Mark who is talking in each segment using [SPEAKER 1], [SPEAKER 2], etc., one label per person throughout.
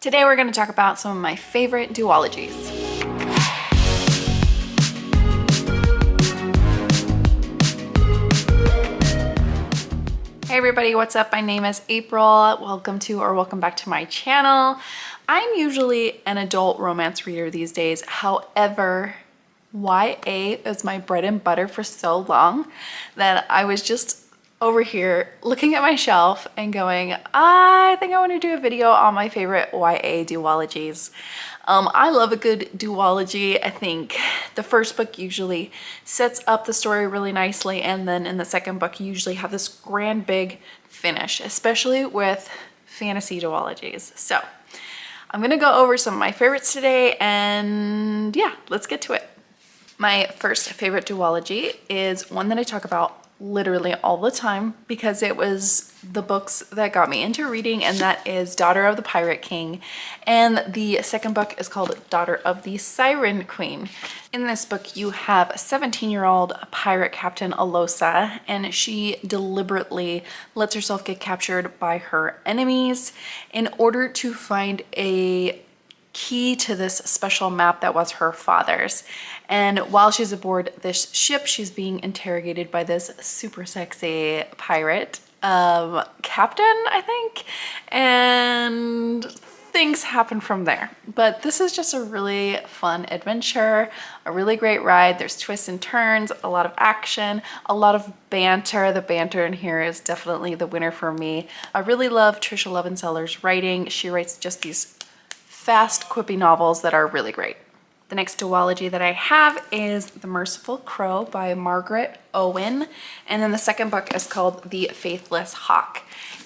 [SPEAKER 1] Today we're going to talk about some of my favorite duologies. Hey everybody, what's up? My name is April. Welcome back to my channel. I'm usually an adult romance reader these days. However, YA is my bread and butter for so long that I was just over here looking at my shelf and going, I think I want to do a video on my favorite YA duologies. I love a good duology. I think the first book usually sets up the story really nicely, and then in the second book you usually have this grand big finish, especially with fantasy duologies. So I'm gonna go over some of my favorites today, and yeah, let's get to it. My first favorite duology is one that I talk about literally all the time because it was the books that got me into reading, and that is Daughter of the Pirate King. And the second book is called Daughter of the Siren Queen. In this book, you have 17-year-old pirate captain Alosa, and she deliberately lets herself get captured by her enemies in order to find a key to this special map that was her father's. And while she's aboard this ship, she's being interrogated by this super sexy pirate captain, I think, and things happen from there. But this is just a really fun adventure, a really great ride. There's twists and turns, a lot of action, a lot of banter. The banter in here is definitely the winner for me. I really love Trisha Levenseller's writing. She writes just these fast, quippy novels that are really great. The next duology that I have is The Merciful Crow by Margaret Owen, and then the second book is called The Faithless Hawk.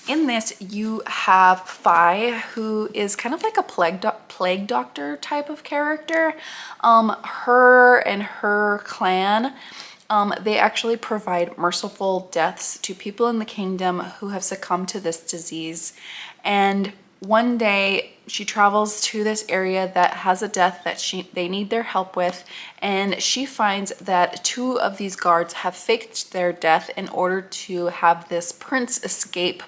[SPEAKER 1] In this, you have Fi, who is kind of like a plague doctor type of character. Her and her clan, they actually provide merciful deaths to people in the kingdom who have succumbed to this disease. And one day she travels to this area that has a death that they need their help with, and she finds that two of these guards have faked their death in order to have this prince escape,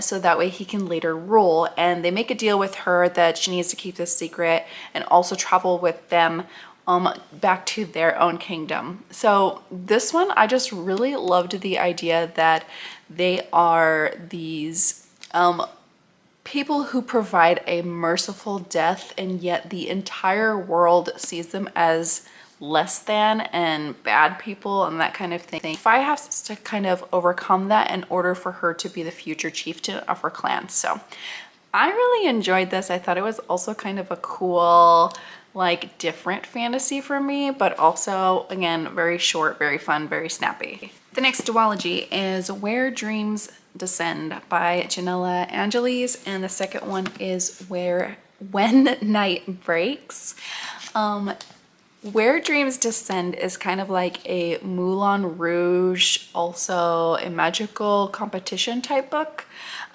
[SPEAKER 1] so that way he can later rule. And they make a deal with her that she needs to keep this secret and also travel with them back to their own kingdom. So this one, I just really loved the idea that they are these people who provide a merciful death, and yet the entire world sees them as less than and bad people and that kind of thing. Fi has to kind of overcome that in order for her to be the future chieftain of her clan. So I really enjoyed this. I thought it was also kind of a cool, like, different fantasy for me, but also, again, very short, very fun, very snappy. The next duology is Where Dreams Descend by Janella Angeles, and the second one is When Night Breaks. Where Dreams Descend is kind of like a Moulin Rouge, also a magical competition type book.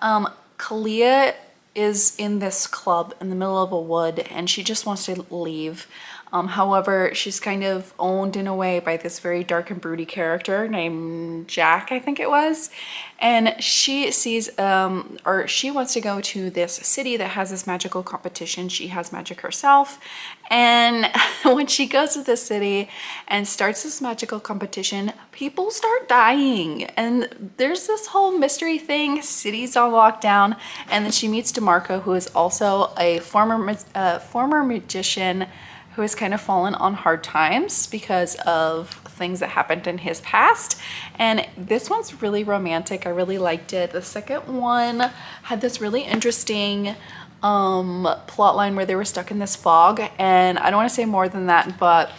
[SPEAKER 1] Kalia is in this club in the middle of a wood, and she just wants to leave. However, she's kind of owned in a way by this very dark and broody character named Jack, I think it was. And she sees, or she wants to go to this city that has this magical competition. She has magic herself. And when she goes to this city and starts this magical competition, people start dying. And there's this whole mystery thing, city's on lockdown. And then she meets DeMarco, who is also a former magician who has kind of fallen on hard times because of things that happened in his past. And this one's really romantic. I really liked it. The second one had this really interesting plot line where they were stuck in this fog, and I don't want to say more than that, but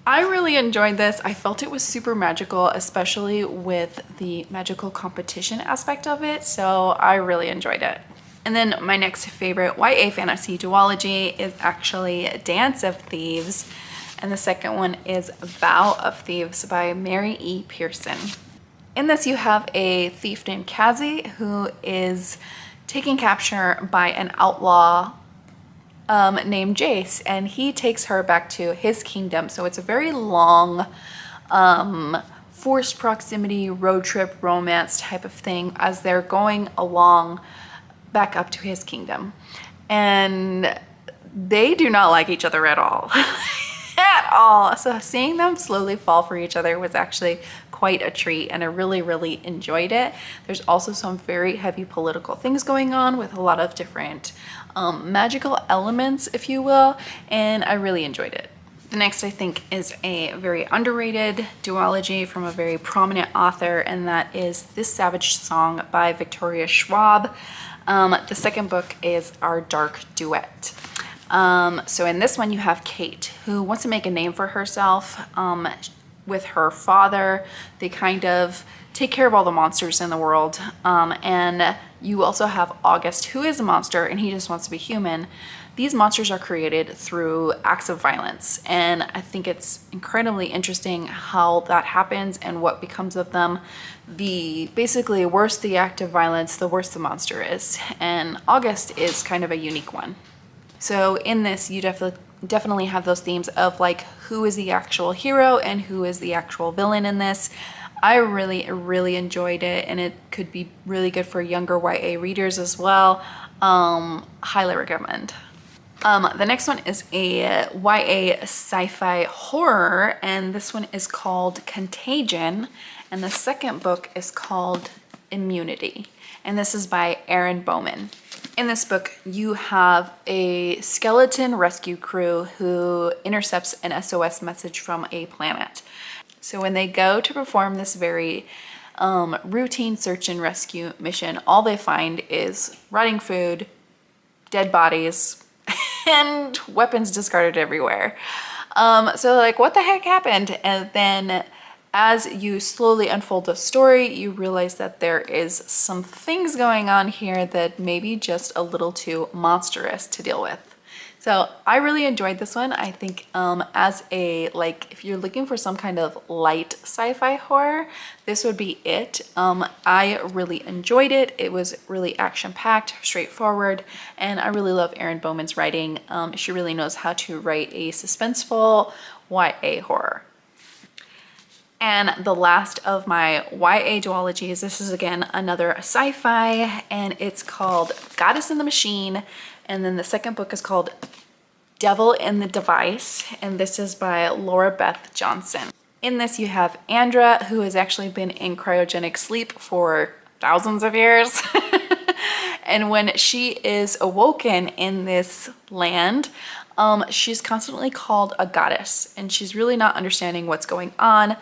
[SPEAKER 1] I really enjoyed this. I felt it was super magical, especially with the magical competition aspect of it, so I really enjoyed it. And then my next favorite YA fantasy duology is actually Dance of Thieves, and the second one is Val of Thieves by Mary E. Pearson. In this, you have a thief named Kazi who is taken capture by an outlaw named Jace, and he takes her back to his kingdom. So it's a very long forced proximity road trip romance type of thing as they're going along back up to his kingdom. And they do not like each other at all. At all. So seeing them slowly fall for each other was actually quite a treat, and I really enjoyed it. There's also some very heavy political things going on with a lot of different magical elements, if you will, and I really enjoyed it. The next, I think, is a very underrated duology from a very prominent author, and that is This Savage Song by Victoria Schwab. The second book is Our Dark Duet. So in this one you have Kate, who wants to make a name for herself with her father. They kind of take care of all the monsters in the world. And you also have August, who is a monster and he just wants to be human. These monsters are created through acts of violence, and I think it's incredibly interesting how that happens and what becomes of them. Basically, worse the act of violence, the worse the monster is, and August is kind of a unique one. So in this, you definitely have those themes of like who is the actual hero and who is the actual villain in this. I really enjoyed it, and it could be really good for younger YA readers as well. Highly recommend. The next one is a YA sci-fi horror, and this one is called Contagion, and the second book is called Immunity, and this is by Erin Bowman. In this book, you have a skeleton rescue crew who intercepts an SOS message from a planet. So when they go to perform this very routine search and rescue mission, all they find is rotting food, dead bodies, and weapons discarded everywhere. So like, what the heck happened? And then as you slowly unfold the story, you realize that there is some things going on here that may be just a little too monstrous to deal with. So I really enjoyed this one. I think as a, like, if you're looking for some kind of light sci-fi horror, this would be it. I really enjoyed it. It was really action-packed, straightforward, and I really love Erin Bowman's writing. She really knows how to write a suspenseful YA horror. And the last of my YA duologies, this is again another sci-fi, and it's called Goddess in the Machine. And then the second book is called Devil in the Device, and this is by Laura Beth Johnson. In this you have Andra, who has actually been in cryogenic sleep for thousands of years. And when she is awoken in this land, she's constantly called a goddess, and she's really not understanding what's going on.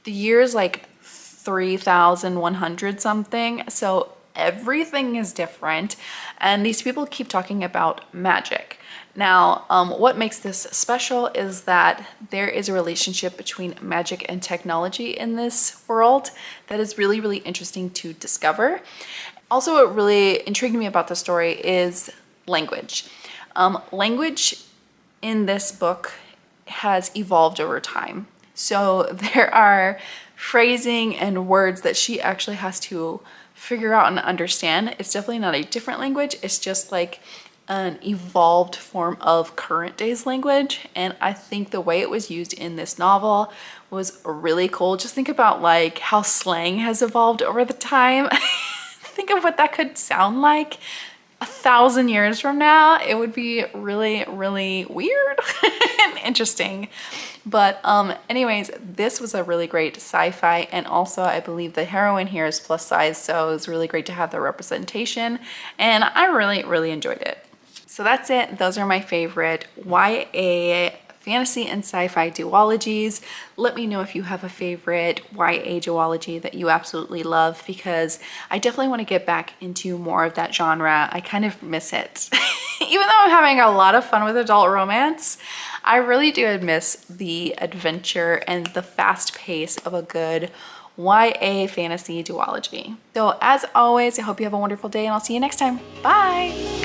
[SPEAKER 1] The year is like 3,100 something, so everything is different, and these people keep talking about magic. Now, what makes this special is that there is a relationship between magic and technology in this world that is really interesting to discover. Also, what really intrigued me about the story is language. Language in this book has evolved over time. So there are phrasing and words that she actually has to figure out and understand. It's definitely not a different language. It's just like an evolved form of current day's language. And I think the way it was used in this novel was really cool. Just think about like how slang has evolved over the time. Think of what that could sound like 1,000 years from now. It would be really weird and interesting. But anyways, this was a really great sci-fi, and also I believe the heroine here is plus size, so it was really great to have the representation, and I really enjoyed it. So that's it. Those are my favorite YA fantasy and sci-fi duologies. Let me know if you have a favorite YA duology that you absolutely love, because I definitely want to get back into more of that genre. I kind of miss it. Even though I'm having a lot of fun with adult romance, I really do miss the adventure and the fast pace of a good YA fantasy duology. So as always, I hope you have a wonderful day, and I'll see you next time. Bye!